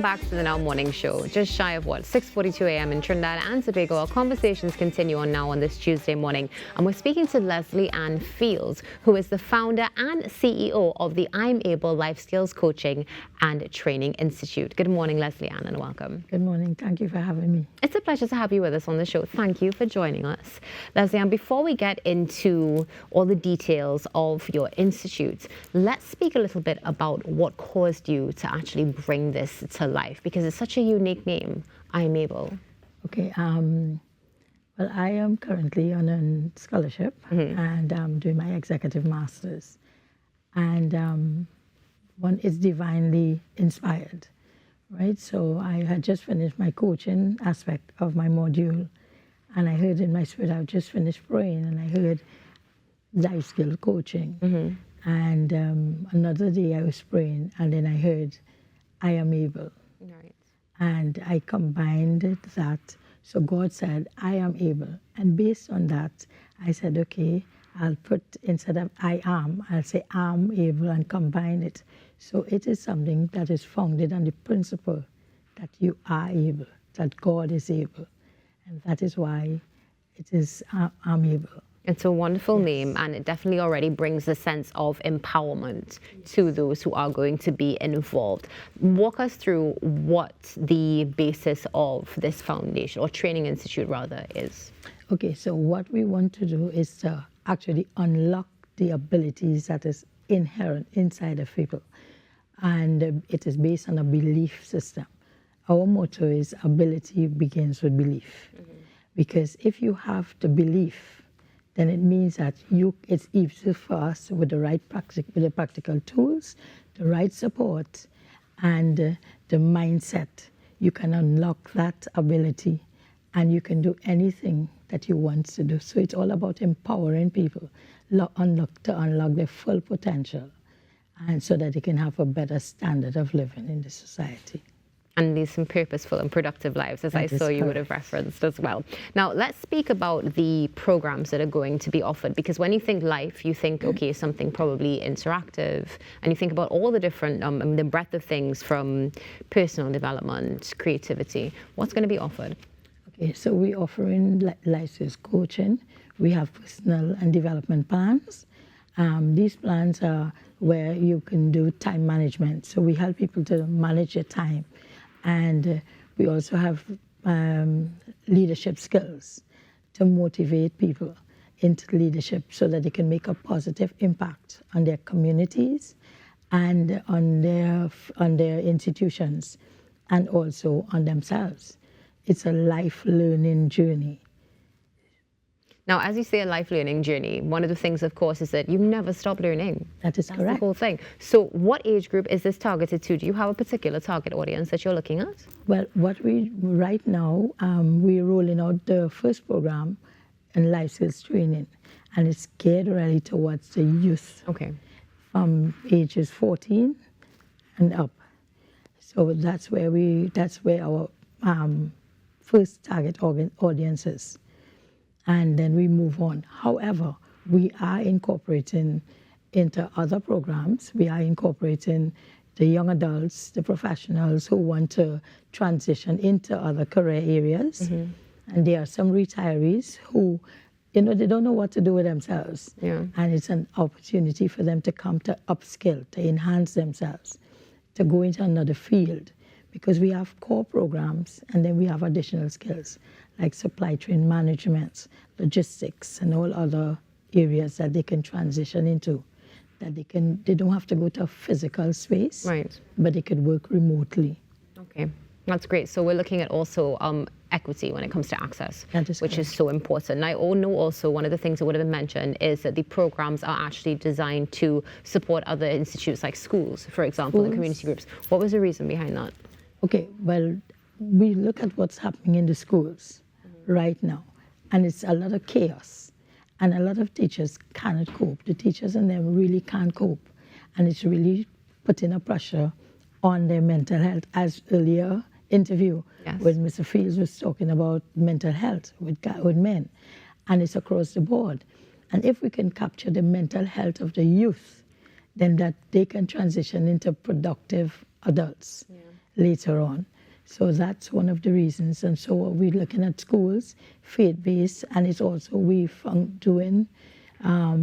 Back to the Now Morning Show. Just shy of 6:42 a.m. in Trinidad and Tobago. Our conversations continue on now on this Tuesday morning, and we're speaking to Leslie Ann Fields, who is the founder and CEO of the I'm Able Life Skills Coaching and Training Institute. Good morning, Leslie Ann, and welcome. Good morning. Thank you for having me. It's a pleasure to have you with us on the show. Thank you for joining us. Leslie Ann, before we get into all the details of your institute, let's speak a little bit about what caused you to actually bring this to life, because it's such a unique name, I'm Able. Okay. Well, I am currently on a scholarship and I'm doing my executive master's. And one is divinely inspired, right? So I had just finished my coaching aspect of my module, and I heard in my spirit, I've just finished praying, and I heard life skill coaching. And another day I was praying, and then I heard, I am able. Right. And I combined that. So God said, I am able. And based on that, I said, okay, I'll put, instead of I am, I'll say I'm able and combine it. So it is something that is founded on the principle that you are able, that God is able. And that is why it is I'm able. It's a wonderful name, and it definitely already brings a sense of empowerment to those who are going to be involved. Walk us through what the basis of this foundation, or training institute rather, is. Okay, so what we want to do is to actually unlock the abilities that is inherent inside of people. And it is based on a belief system. Our motto is ability begins with belief. Because if you have the belief, then it means that it's easy for us with the right practical tools, the right support, and the mindset. You can unlock that ability, and you can do anything that you want to do. So it's all about empowering people to unlock their full potential, and so that they can have a better standard of living in the society. And lead some purposeful and productive lives, as I saw you would have referenced as well. Now, let's speak about the programs that are going to be offered, because when you think life, you think, okay, something probably interactive, and you think about all the different, the breadth of things from personal development, creativity. What's going to be offered? Okay, so we're offering life skills coaching. We have personal and development plans. These plans are where you can do time management. So we help people to manage their time. And we also have leadership skills to motivate people into leadership so that they can make a positive impact on their communities and on their institutions, and also on themselves. It's a life learning journey. Now, as you say, a life learning journey, one of the things, of course, is that you never stop learning. That is correct. That's the whole thing. So what age group is this targeted to? Do you have a particular target audience that you're looking at? Well, right now, we're rolling out the first program in life skills training, and it's geared really towards the youth. Okay. From ages 14 and up. So that's where our first target audience is. And then we move on. However, we are incorporating into other programs. We are incorporating the young adults, the professionals who want to transition into other career areas. And there are some retirees who, they don't know what to do with themselves. Yeah. And it's an opportunity for them to come to upskill, to enhance themselves, to go into another field. Because we have core programs, and then we have additional skills like supply chain management, logistics, and all other areas that they can transition into. That they don't have to go to a physical space, right, but they could work remotely. Okay, that's great. So we're looking at also equity when it comes to access, which is so important. And I know also one of the things that would have been mentioned is that the programs are actually designed to support other institutes like schools, for example, and community groups. What was the reason behind that? Okay, well, we look at what's happening in the schools right now, and it's a lot of chaos, and a lot of teachers cannot cope. The teachers in them really can't cope, and it's really putting a pressure on their mental health. As earlier interview when Mr. Fields was talking about mental health with men, and it's across the board. And if we can capture the mental health of the youth, then that they can transition into productive adults, later on. So that's one of the reasons. And so we're looking at schools, faith-based, and it's also doing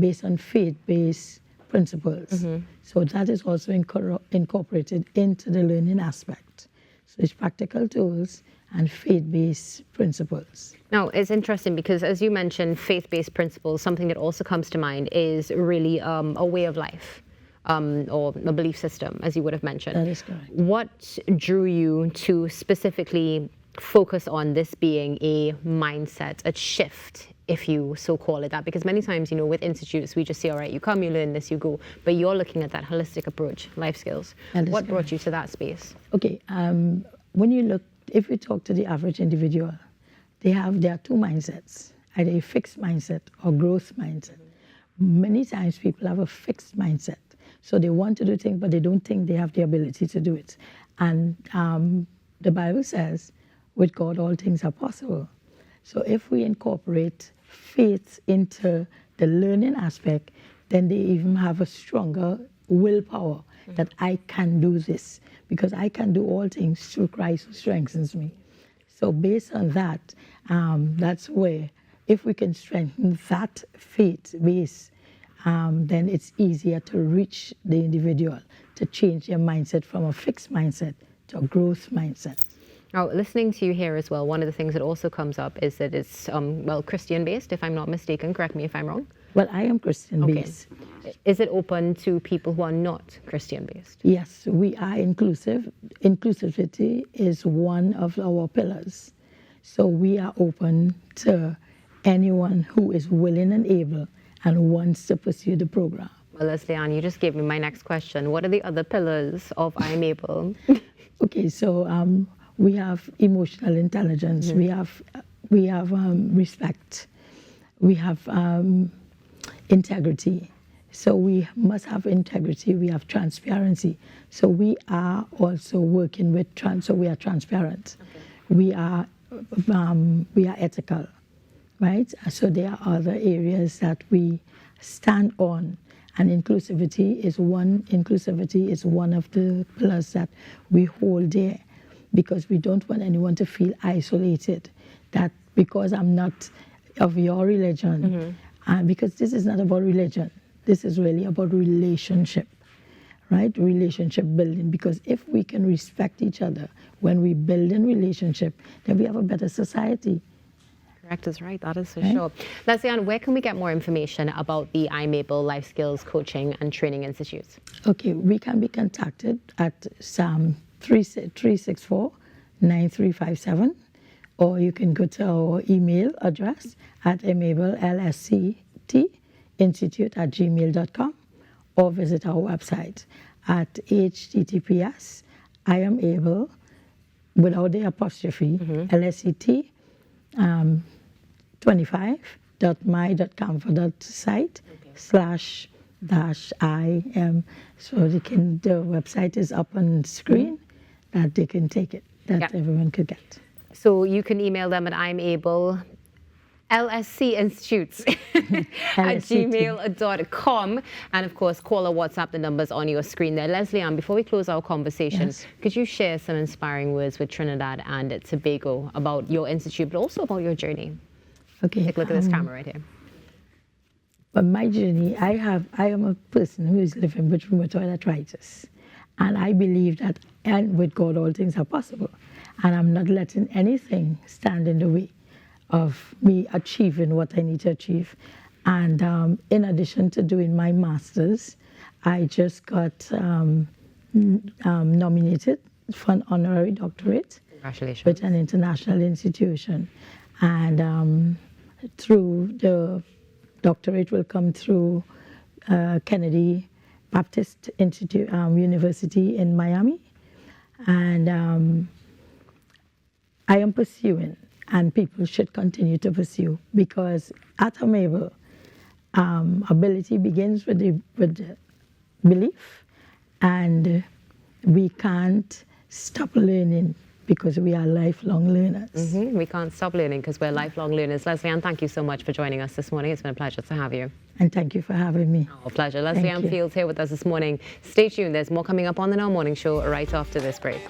based on faith-based principles. So that is also incorporated into the learning aspect. So it's practical tools and faith-based principles. Now, it's interesting because, as you mentioned, faith-based principles, something that also comes to mind is really a way of life. Or a belief system, as you would have mentioned. That is correct. What drew you to specifically focus on this being a mindset, a shift, if you so call it that? Because many times, with institutes, we just say, all right, you come, you learn this, you go. But you're looking at that holistic approach, life skills. What brought you to that space? Okay, when you look, if you talk to the average individual, there are two mindsets, either a fixed mindset or growth mindset. Many times people have a fixed mindset. So they want to do things, but they don't think they have the ability to do it. And the Bible says, with God, all things are possible. So if we incorporate faith into the learning aspect, then they even have a stronger willpower that I can do this, because I can do all things through Christ who strengthens me. So based on that, that's where, if we can strengthen that faith base, then it's easier to reach the individual to change their mindset from a fixed mindset to a growth mindset. Now, listening to you here as well, one of the things that also comes up is that it's, Christian-based, if I'm not mistaken. Correct me if I'm wrong. Well, I am Christian-based. Okay. Is it open to people who are not Christian-based? Yes, we are inclusive. Inclusivity is one of our pillars. So we are open to anyone who is willing and able and wants to pursue the program. Well, Leslie-Ann, you just gave me my next question. What are the other pillars of I'm Able? Okay, so we have emotional intelligence, we have respect, we have integrity. So we must have integrity, we have transparency. So we are also working with, so we are transparent. Okay. We are ethical. Right? So there are other areas that we stand on, and inclusivity is one of the pillars that we hold there, because we don't want anyone to feel isolated, that because I'm not of your religion, and because this is not about religion, this is really about relationship, right? Relationship building, because if we can respect each other, when we build in relationship, then we have a better society. Correct is right, that is for sure. Leslie-Ann, where can we get more information about the I'm Able Life Skills Coaching and Training Institutes? Okay, we can be contacted at 364-9357, or you can go to our email address at imablelsttinstitute@gmail.com, or visit our website at https iamable, without the apostrophe, LSET, 25.my.canva.site/-im. So the website is up on screen, that they can take it, that everyone could get. So you can email them at I'm Able LSC Institutes at gmail.com, and of course call or WhatsApp the numbers on your screen there. Leslie-Ann, before we close our conversation, could you share some inspiring words with Trinidad and Tobago about your institute, but also about your journey? Okay. Take a look at this camera right here. But my journey, I am a person who is living with rheumatoid arthritis, and I believe that, and with God all things are possible, and I'm not letting anything stand in the way of me achieving what I need to achieve. And in addition to doing my master's, I just got nominated for an honorary doctorate. Congratulations. With an international institution. And through the doctorate will come through Kennedy Baptist Institute, University in Miami. And I am pursuing, and people should continue to pursue, because at I'm Able, ability begins with the belief, and we can't stop learning because we are lifelong learners. We can't stop learning because we're lifelong learners. Leslie Ann, thank you so much for joining us this morning. It's been a pleasure to have you. And thank you for having me. A pleasure. Leslie Ann Fields here with us this morning. Stay tuned. There's more coming up on the Now Morning Show right after this break.